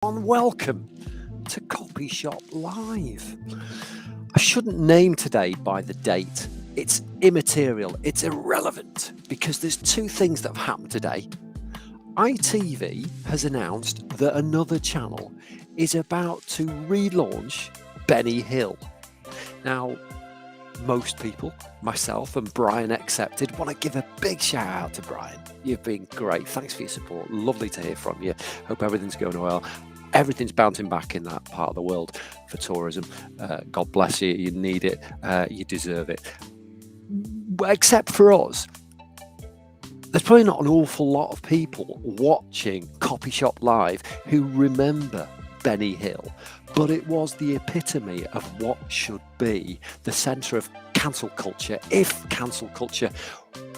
And welcome to Copy Shop Live. I shouldn't name today by the date. It's immaterial, it's irrelevant, because there's two things that have happened today. ITV has announced that another channel is about to relaunch Benny Hill. Now, most people, myself and Brian accepted, want to give a big shout out to Brian. You've been great. Thanks for your support. Lovely to hear from you. Hope everything's going well. Everything's bouncing back in that part of the world for tourism. God bless you. You need it. You deserve it. Except for us. There's probably not an awful lot of people watching Copy Shop Live who remember Benny Hill, but it was the epitome of what should be the centre of cancel culture, if cancel culture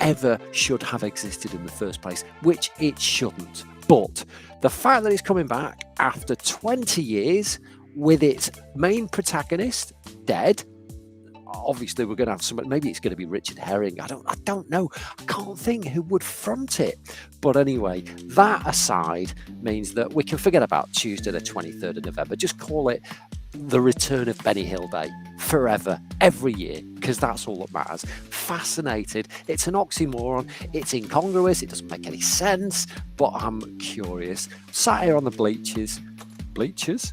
ever should have existed in the first place, which it shouldn't. But the fact that it's coming back after 20 years with its main protagonist dead, obviously we're going to have somebody, maybe it's going to be Richard Herring. I don't know. I can't think who would front it. But anyway, that aside means that we can forget about Tuesday the 23rd of November. Just call it the return of Benny Hill Day forever, every year, because that's all that matters. Fascinated. It's an oxymoron. It's incongruous. It doesn't make any sense, but I'm curious. Sat here on the bleachers,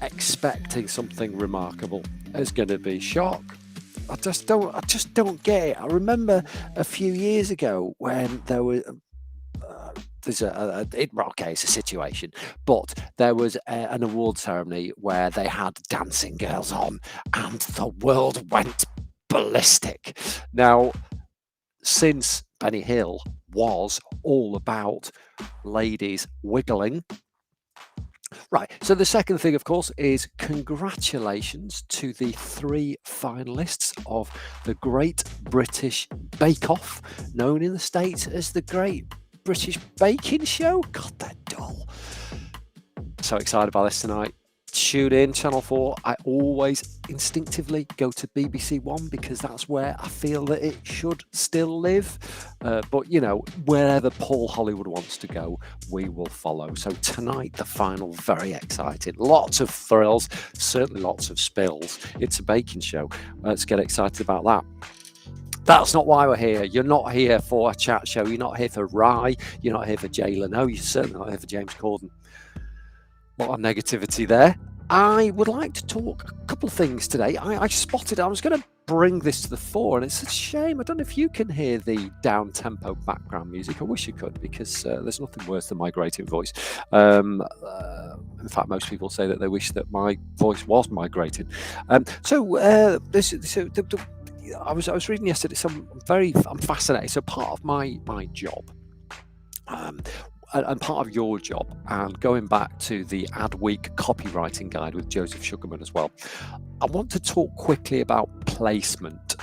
expecting something remarkable. It's going to be shock. I just don't get it. I remember a few years ago when there was it's a situation, but there was an award ceremony where they had dancing girls on, and the world went ballistic. Now, since Benny Hill was all about ladies wiggling. Right, so the second thing, of course, is congratulations to the 3 finalists of the Great British Bake Off, known in the States as the Great British Baking Show. God, they're dull. So excited about this tonight. Tune in, Channel 4. I always instinctively go to BBC One because that's where I feel that it should still live. But, you know, wherever Paul Hollywood wants to go, we will follow. So tonight, the final, very exciting. Lots of thrills, certainly lots of spills. It's a baking show. Let's get excited about that. That's not why we're here. You're not here for a chat show. You're not here for Rye. You're not here for Jay Leno. You're certainly not here for James Corden. A lot of negativity there. I would like to talk a couple of things today. I spotted, I was going to bring this to the fore, and it's a shame. I don't know if you can hear the down-tempo background music. I wish you could, because there's nothing worse than my grating voice. In fact, most people say that they wish that my voice was migrating. I was reading yesterday. So I'm fascinated. So part of my job, and part of your job, and going back to the Adweek copywriting guide with Joseph Sugarman as well, I want to talk quickly about placement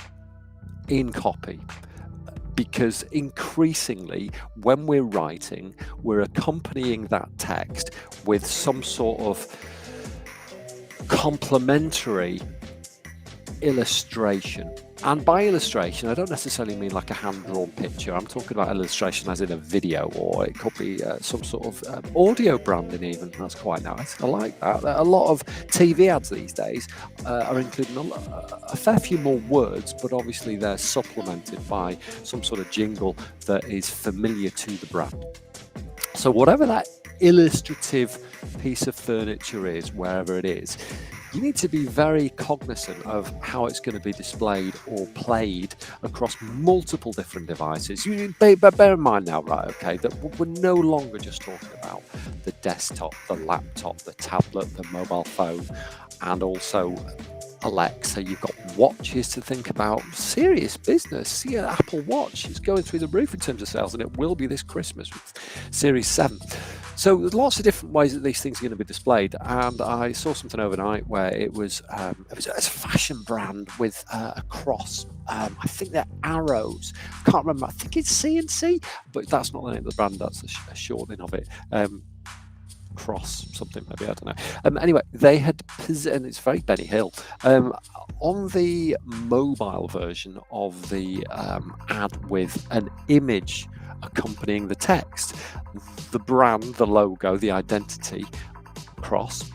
in copy, because increasingly when we're writing, we're accompanying that text with some sort of complementary illustration. And by illustration, I don't necessarily mean like a hand-drawn picture. I'm talking about illustration as in a video, or it could be some sort of audio branding even. That's quite nice. I like that. A lot of TV ads these days are including a fair few more words, but obviously they're supplemented by some sort of jingle that is familiar to the brand. So whatever that illustrative piece of furniture is, wherever it is, you need to be very cognizant of how it's going to be displayed or played across multiple different devices. Bear in mind now, right, okay, that we're no longer just talking about the desktop, the laptop, the tablet, the mobile phone, and also Alexa. You've got watches to think about. Serious business. Yeah, Apple Watch is going through the roof in terms of sales, and it will be this Christmas with Series 7. So there's lots of different ways that these things are going to be displayed, and I saw something overnight where it was a fashion brand with a cross. I think they're arrows. Can't remember. I think it's C&C, but that's not the name of the brand. That's a shortening of it. Cross something, maybe, I don't know. Anyway, they had, and it's very Benny Hill, on the mobile version of the ad with an image accompanying the text. The brand, the logo, the identity across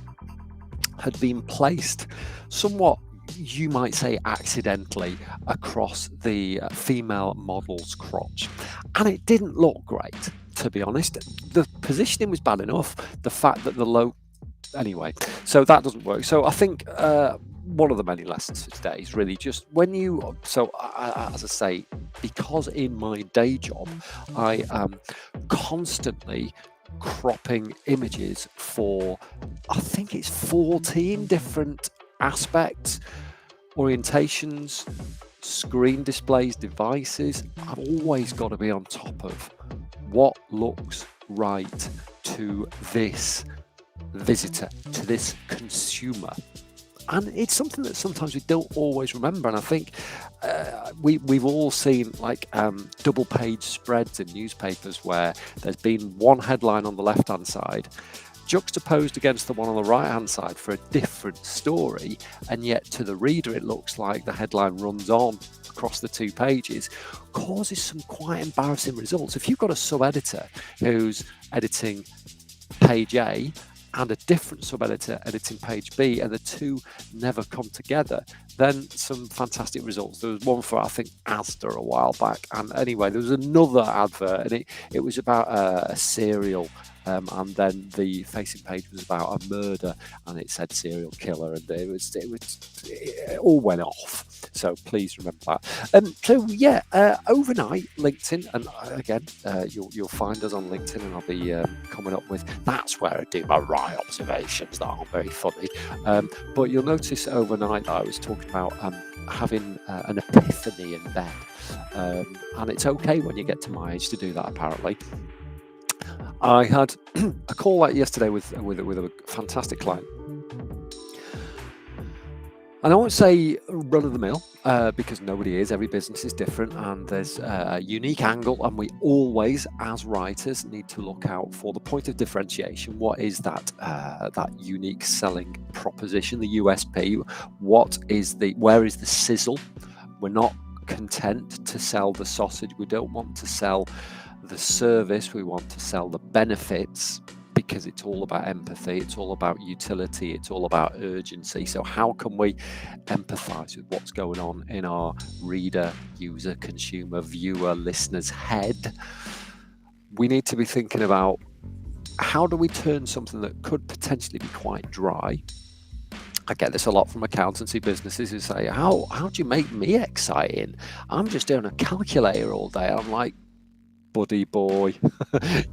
had been placed somewhat, you might say, accidentally across the female model's crotch, and it didn't look great, to be honest. The positioning was bad enough. The fact that the low, anyway, so that doesn't work. So I think one of the many lessons for today is really just when you, so as I say, because in my day job I am constantly cropping images for, I think it's 14 different aspects, orientations, screen displays, devices. I've always got to be on top of what looks right to this visitor, to this consumer. And it's something that sometimes we don't always remember. And I think we've all seen like double page spreads in newspapers where there's been one headline on the left hand side juxtaposed against the one on the right hand side for a different story, and yet to the reader it looks like the headline runs on across the two pages, causes some quite embarrassing results. If you've got a sub-editor who's editing page A and a different sub-editor editing page B, and the two never come together, then some fantastic results. There was one for, I think, Asda a while back, and anyway, there was another advert, and it was about a cereal, and then the facing page was about a murder, and it said serial killer, and it all went off. So please remember that. So yeah, overnight LinkedIn, and again, you'll find us on LinkedIn, and I'll be coming up with, that's where I do my right observations that aren't very funny. But you'll notice overnight that I was talking about having an epiphany in bed, and it's okay when you get to my age to do that, apparently. I had a call out yesterday with a fantastic client, and I won't say run of the mill because nobody is. Every business is different, and there's a unique angle, and we always, as writers, need to look out for the point of differentiation. What is that unique selling proposition, the USP? Where is the sizzle? We're not content to sell the sausage. We don't want to sell the service, we want to sell the benefits, because it's all about empathy, it's all about utility, it's all about urgency. So how can we empathize with what's going on in our reader, user, consumer, viewer, listener's head? We need to be thinking about, how do we turn something that could potentially be quite dry? I get this a lot from accountancy businesses who say, how do you make me exciting? I'm just doing a calculator all day. I'm like, buddy boy,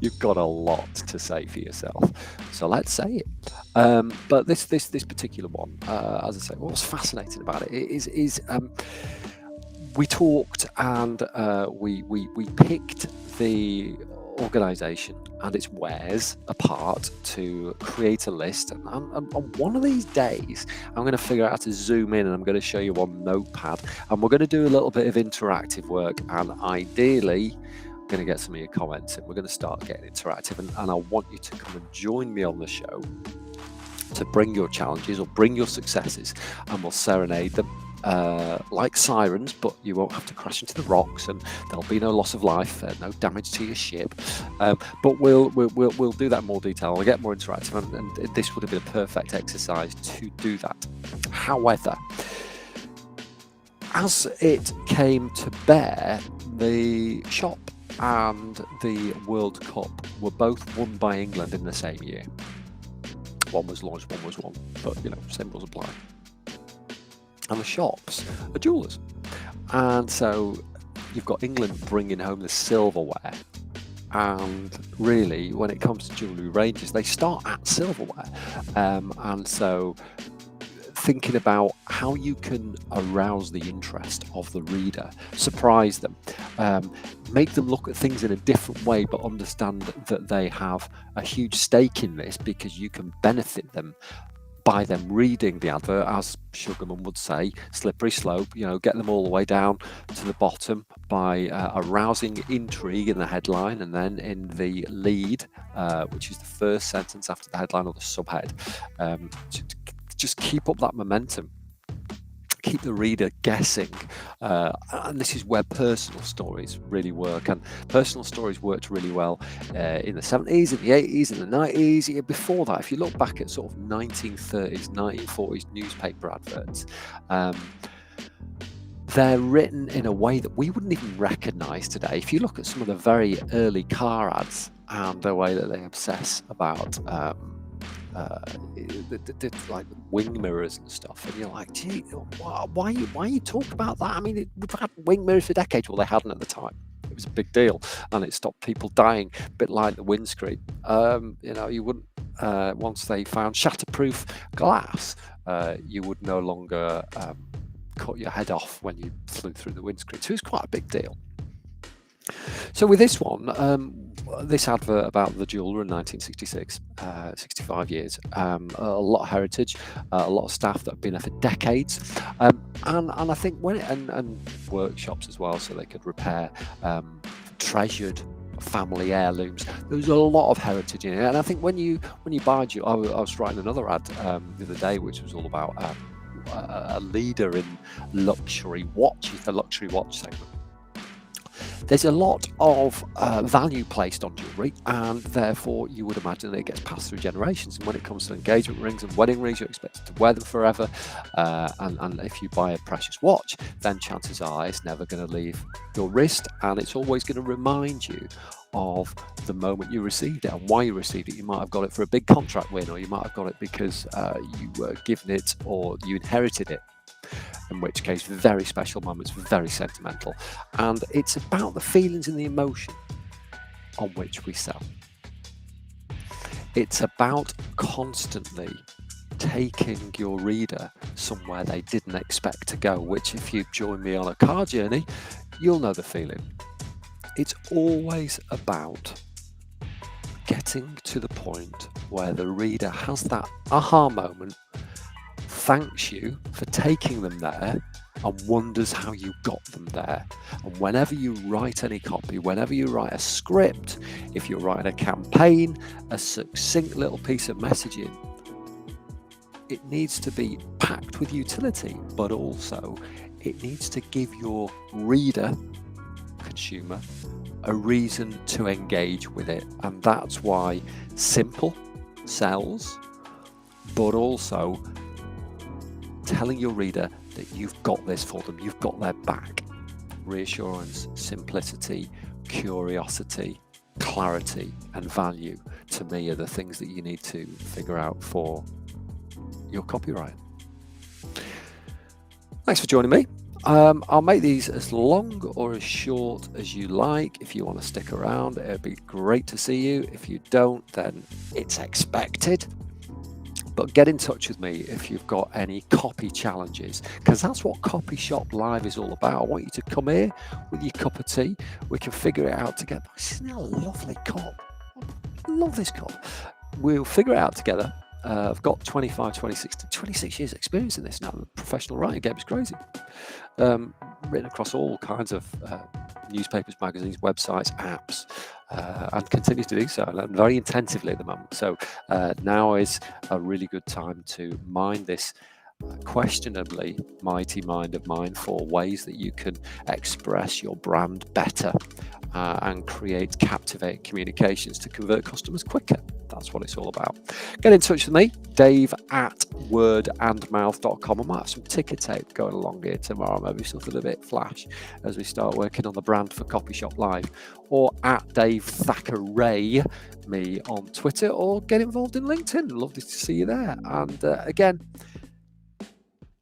you've got a lot to say for yourself, so let's say it. But this particular one, as I say, what was fascinating about it is we talked, and we picked the organization and its wares apart to create a list, and one of these days I'm going to figure out how to zoom in, and I'm going to show you on Notepad, and we're going to do a little bit of interactive work, and ideally going to get some of your comments, and we're going to start getting interactive, and I want you to come and join me on the show to bring your challenges or bring your successes, and we'll serenade them like sirens, but you won't have to crash into the rocks, and there'll be no loss of life, no damage to your ship, but we'll do that in more detail. I'll get more interactive, and this would have been a perfect exercise to do that. However, as it came to bear, the shop and the World Cup were both won by England in the same year. One was launched, one was won, but same rules apply. And the shops are jewellers, and so you've got England bringing home the silverware. And really, when it comes to jewellery ranges, they start at silverware, and so thinking about how you can arouse the interest of the reader, surprise them, make them look at things in a different way, but understand that they have a huge stake in this, because you can benefit them by them reading the advert, as Sugarman would say, slippery slope, get them all the way down to the bottom by arousing intrigue in the headline, and then in the lead, which is the first sentence after the headline or the subhead, to just keep up that momentum, keep the reader guessing. And this is where personal stories really work. And personal stories worked really well in the 70s, in the 80s, in the 90s. Before that, if you look back at sort of 1930s, 1940s newspaper adverts, they're written in a way that we wouldn't even recognize today. If you look at some of the very early car ads and the way that they obsess about like wing mirrors and stuff, and you're like, gee, why you talk about that? I mean, we've had wing mirrors for decades. Well, they hadn't at the time. It was a big deal, and it stopped people dying, a bit like the windscreen. You wouldn't once they found shatterproof glass, you would no longer cut your head off when you flew through the windscreen. So it's quite a big deal. So with this one, this advert about the jeweler in 1966, 65 years, a lot of heritage, a lot of staff that have been there for decades, and I think and workshops as well, so they could repair treasured family heirlooms. There's a lot of heritage in it, and I think when you buy jewelry, I was writing another ad the other day, which was all about a leader in luxury watches, the luxury watch segment. There's a lot of value placed on jewellery, and therefore you would imagine that it gets passed through generations. And when it comes to engagement rings and wedding rings, you're expected to wear them forever. And if you buy a precious watch, then chances are it's never going to leave your wrist, and it's always going to remind you of the moment you received it and why you received it. You might have got it for a big contract win, or you might have got it because you were given it or you inherited it. In which case, very special moments, very sentimental. And it's about the feelings and the emotion on which we sell. It's about constantly taking your reader somewhere they didn't expect to go, which if you've joined me on a car journey, you'll know the feeling. It's always about getting to the point where the reader has that aha moment, thanks you for taking them there, and wonders how you got them there. And whenever you write any copy, whenever you write a script, if you're writing a campaign, a succinct little piece of messaging, it needs to be packed with utility, but also it needs to give your reader, consumer, a reason to engage with it. And that's why simple sells, but also telling your reader that you've got this for them, you've got their back. Reassurance, simplicity, curiosity, clarity, and value, to me, are the things that you need to figure out for your copywriting. Thanks for joining me. I'll make these as long or as short as you like. If you want to stick around, it'd be great to see you. If you don't, then it's expected. But get in touch with me if you've got any copy challenges, because that's what Copy Shop Live is all about. I want you to come here with your cup of tea. We can figure it out together. Isn't that a lovely cup? I love this cup. We'll figure it out together. I've got 26 years experience in this now. The professional writing game is crazy. Written across all kinds of newspapers, magazines, websites, apps, and continue to do so, and very intensively at the moment. So now is a really good time to mine this questionably mighty mind of mine for ways that you can express your brand better and create captivating communications to convert customers quicker. That's what it's all about. Get in touch with me, dave@wordandmouth.com. I might have some ticker tape going along here tomorrow, maybe something a bit flash as we start working on the brand for Copy Shop Live, or at Dave Thackeray, me on Twitter, or get involved in LinkedIn. Lovely to see you there. And again,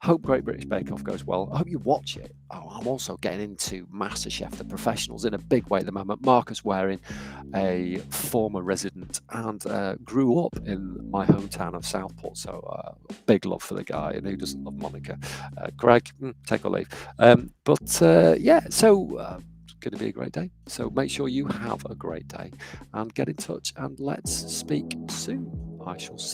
hope Great British Bake Off goes well. I hope you watch it. I'm also getting into MasterChef, the professionals, in a big way at the moment. Marcus Waring, a former resident, and grew up in my hometown of Southport. So big love for the guy, and who doesn't love Monica? Greg, take or leave. Yeah, so it's going to be a great day. So make sure you have a great day and get in touch, and let's speak soon. I shall see